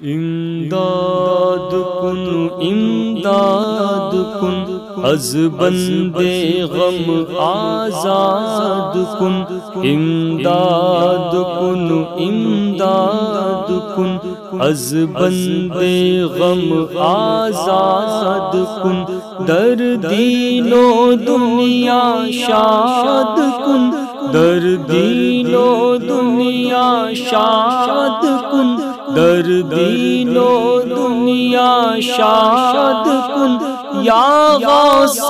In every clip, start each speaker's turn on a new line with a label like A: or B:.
A: امداد کن امداد کن از بندے غم آزاد کن امداد کن امداد کن از بندے غم آزاد کن در دین و دنیا شاد کن در دین و دنیا شاد کن در دین و دنیا شاد کن یا غوث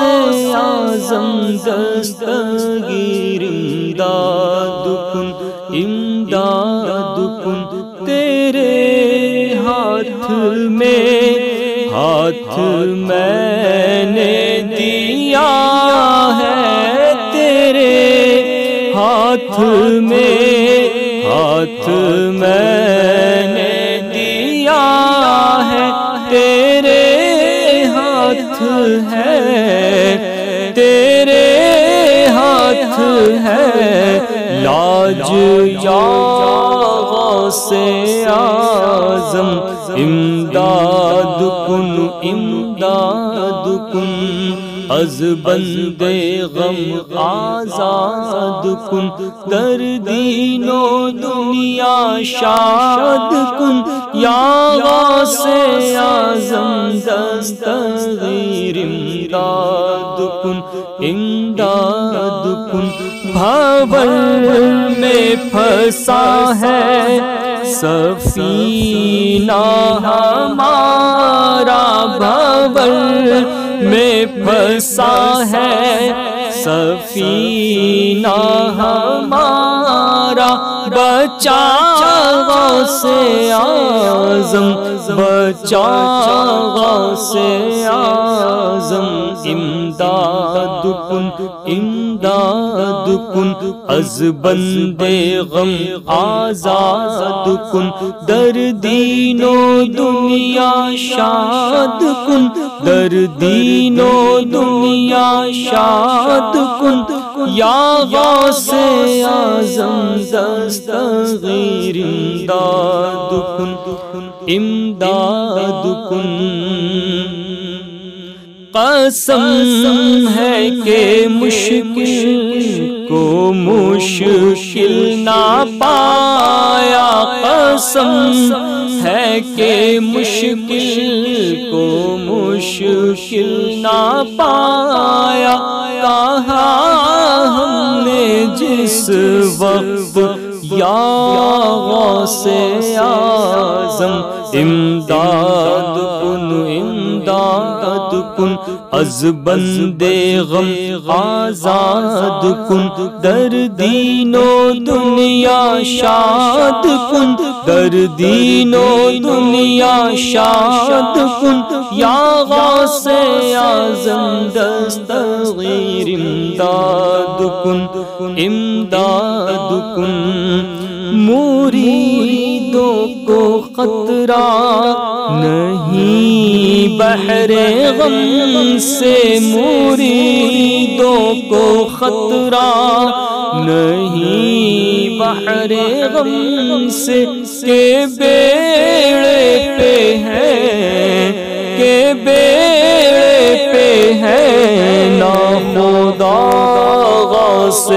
A: اعظم دستگیر امداد کن امداد کن تیرے ہاتھ میں نے دیا ہے تیرے ہاتھ میں نے دیا ہے تیرے ہاتھ ہے تیرے ہاتھ ہے لاج یا غوث اعظم امداد کن امداد کن از بندے غم آزاد کن در دین و دنیا شاد کن یا غوث اعظم دستگیر امداد کن امداد کن بھاور میں پھنسا ہے سفینہ ہمارا بھاور میں پھنسا ہے سفینہ ہمارا بچا غوث اعظم بچا غوث اعظم امداد کن امداد کن از بندے غم آزاد کن در دین و دنیا شاد کن در دین و دنیا شاد کن یا غوث اعظم دستگیر امداد کن امداد کن قسم ہے کہ مشکل کو مشکل نہ پایا قسم ہے کہ مشکل کو مشکل نہ پایا کہا ہم نے جس وقت یا غوث اعظم امداد کن امداد کن از بندے غم آزاد کن در دین و دنیا شاد کن در دین و دنیا شاد کن یا غوث اعظم دستگیر امداد کن امداد کن مریدوں کو خطرہ نہیں بحر غم سے مریدوں کو خطرہ نہیں بحر غم سے کہ بیڑے پہ ہے کہ بیڑے پہ ہے ناخدا غوث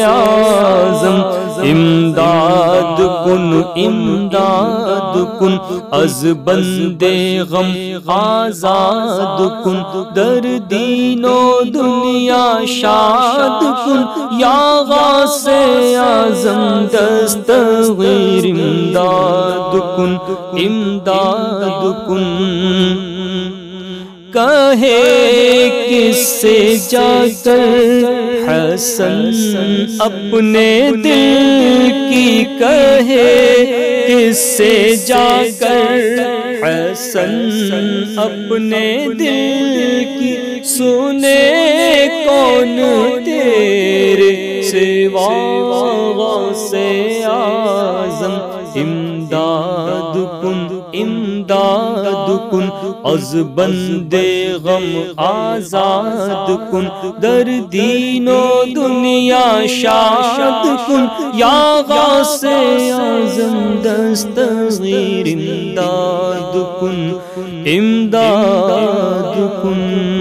A: اعظم امداد کن امداد کن از بندے غم آزاد کن در دین و دنیا شاد کن یا غوث اعظم دستگیر امداد کن امداد کن کہے کس سے جا کر حسن اپنے دل کی کہے کس سے جا کر حسن اپنے دل کی سنے کون تیرے سوا غوث اعظم امداد کن امداد کن از بندے غم آزاد کن در دین و دنیا شاد کن یا غوث اعظم دستگیر امداد کن امداد کن